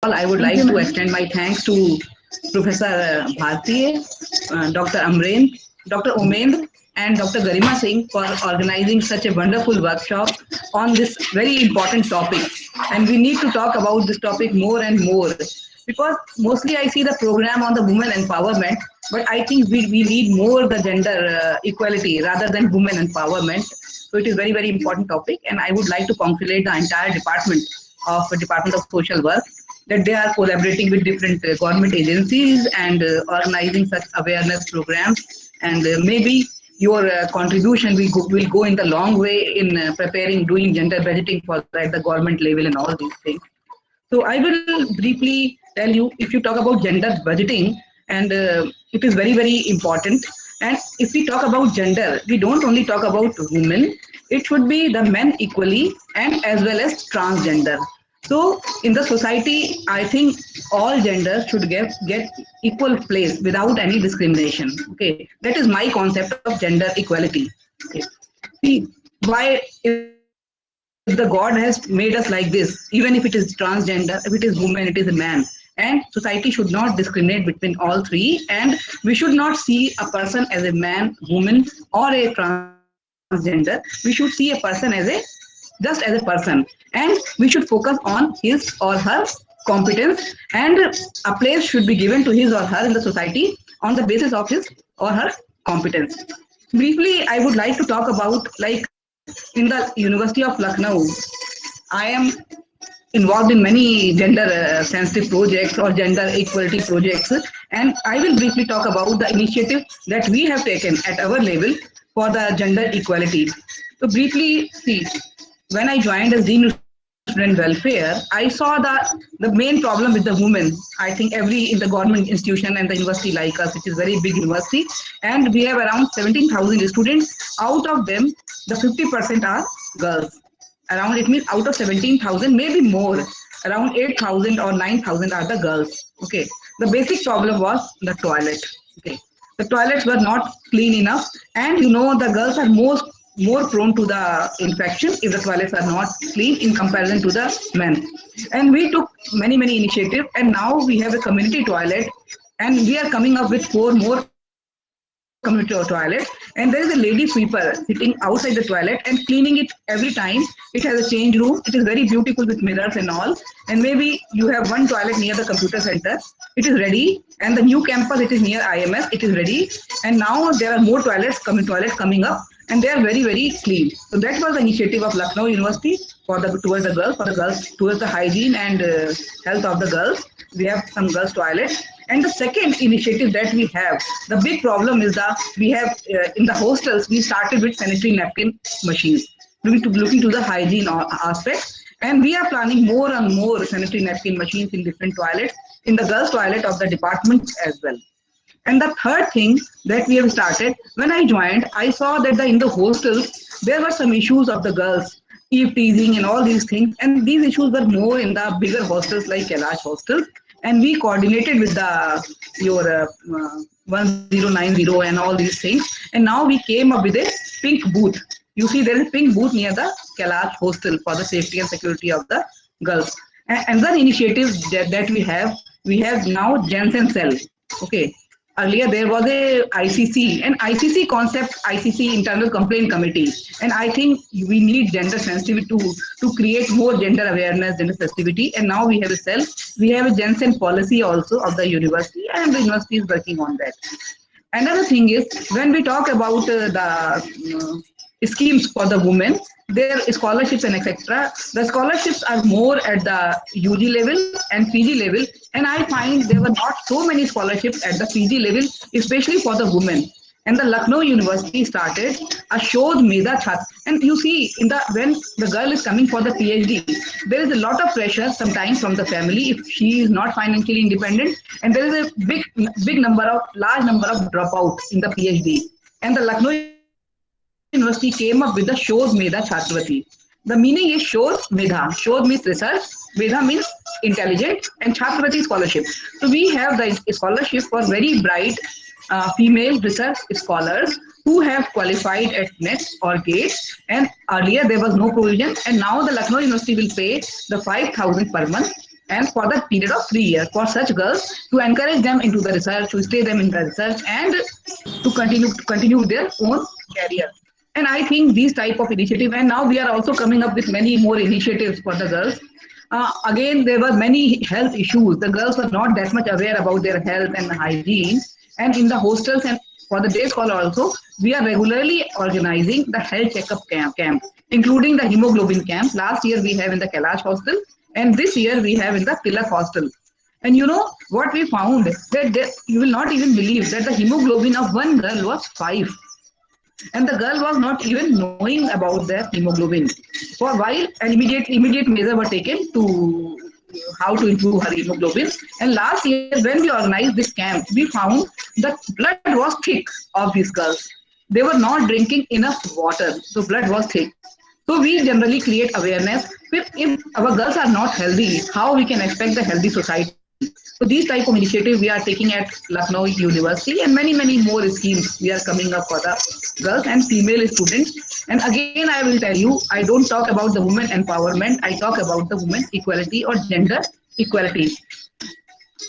I would Thank you, like to ma'am. extend my thanks to Professor Bharti, Dr. Amren, Dr. Omendra, and Dr. Garima Singh for organizing such a wonderful workshop on this very important topic. And we need to talk about this topic more and more because mostly I see the program on the women empowerment, but I think we need more the gender equality rather than women empowerment. So it is very, very important topic, and I would like to congratulate the entire Department of Social Work that they are collaborating with different government agencies and organizing such awareness programs. And maybe your contribution will go in the long way in preparing, doing gender budgeting for at the government level and all these things. So I will briefly tell you if you talk about gender budgeting, and it is very, very important. And if we talk about gender, we don't only talk about women, it should be the men equally and as well as transgender. So in the society, I think all genders should get equal place without any discrimination. Okay, that is my concept of gender equality. Okay. See, why if the God has made us like this, even if it is transgender, if it is woman, it is a man, and society should not discriminate between all three, and we should not see a person as a man, woman, or a transgender. We should see a person as just as a person, and we should focus on his or her competence, and a place should be given to his or her in the society on the basis of his or her competence. Briefly, I would like to talk about, like, in the University of Lucknow, I am involved in many gender sensitive projects or gender equality projects, and I will briefly talk about the initiative that we have taken at our level for the gender equality. So briefly, see, when I joined as Dean of Student Welfare, I saw the main problem with the women. I think every in the government institution and the university like us, which is very big university, and we have around 17,000 students. Out of them, the 50% are girls. Around, it means out of 17,000, maybe more, around 8,000 or 9,000 are the girls. Okay. The basic problem was the toilet. Okay. The toilets were not clean enough, and the girls are more prone to the infection if the toilets are not clean in comparison to the men. And we took many initiatives, and now we have a community toilet, and we are coming up with four more community toilets, and there is a lady sweeper sitting outside the toilet and cleaning it every time. It has a change room, it is very beautiful with mirrors and all, and maybe you have one toilet near the computer center, it is ready, and the new campus, it is near IMS, it is ready, and now there are more toilets coming up, and they are very, very clean. So that was the initiative of Lucknow University for the towards the girls, towards the hygiene and health of the girls. We have some girls toilets. And the second initiative that we have, the big problem is that we have in the hostels, we started with sanitary napkin machines, looking to the hygiene aspect. And we are planning more and more sanitary napkin machines in different toilets, in the girls' toilet of the departments as well. And the third thing that we have started, when I joined, I saw that in the hostels, there were some issues of the girls, eve teasing and all these things. And these issues were more in the bigger hostels like Kailash hostels. And we coordinated with your 1090 and all these things. And now we came up with a pink booth. You see, there is a pink booth near the Kailash hostel for the safety and security of the girls. And another initiative that we have now Jensen Cell. Okay. Earlier there was a ICC, an ICC concept, ICC Internal Complaint Committee, and I think we need gender sensitivity to create more gender awareness, gender sensitivity. And now we have a cell, we have a Jensen policy also of the university, and the university is working on that. Another thing is when we talk about schemes for the women, their scholarships and etc. The scholarships are more at the UG level and PG level, and I find there were not so many scholarships at the PG level, especially for the women. And the Lucknow University started a Shodh Medha Chhat. And you see, when the girl is coming for the PhD, there is a lot of pressure sometimes from the family if she is not financially independent, and there is a large number of dropouts in the PhD. And the Lucknow University came up with the Shodh Medha Chhatravati. The meaning is Shodh Medha. Shodh means research, Medha means intelligent, and Chhatravati scholarship. So we have the scholarship for very bright female research scholars who have qualified at NET or GATE. And earlier there was no provision, and now the Lucknow University will pay the 5,000 per month and for the period of 3 years for such girls to encourage them into the research, to stay them in the research, and to continue their own career. And I think these type of initiative, and now we are also coming up with many more initiatives for the girls. Again, there were many health issues. The girls were not that much aware about their health and hygiene. And in the hostels and for the day scholar also, we are regularly organizing the health checkup camp, including the hemoglobin camp. Last year we have in the Kailash hostel, and this year we have in the Tilak hostel. And you know what we found, that you will not even believe that the hemoglobin of one girl was 5, and the girl was not even knowing about their hemoglobin. For a while, an immediate measure were taken to how to improve her hemoglobin. And last year, when we organized this camp, we found the blood was thick of these girls. They were not drinking enough water, so blood was thick. So we generally create awareness. If our girls are not healthy, how we can expect the healthy society? So these type of initiative we are taking at Lucknow University, and many more schemes we are coming up for the girls and female students. And again, I will tell you, I don't talk about the women empowerment. I talk about the women equality or gender equality.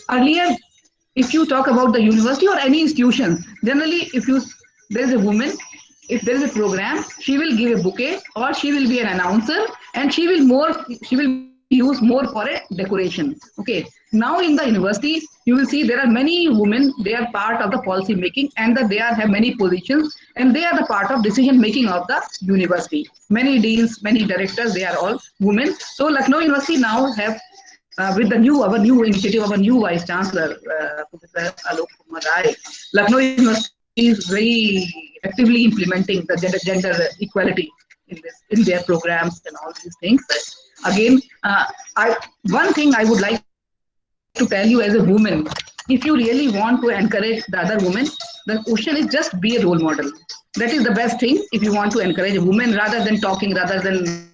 Earlier, if you talk about the university or any institution, generally, if there is a woman, if there is a program, she will give a bouquet or she will be an announcer, and she will use more for a decoration. Okay. Now in the university, you will see there are many women. They are part of the policy making, and that they have many positions, and they are the part of decision making of the university. Many deans, many directors, they are all women. So Lucknow University now have with our new initiative, our new Vice Chancellor, Professor Alok Kumar Rai, Lucknow University is very effectively implementing the gender equality in their programs and all these things. Again, one thing I would like to tell you as a woman, if you really want to encourage the other women, the question is just be a role model. That is the best thing if you want to encourage a woman, rather than talking, rather than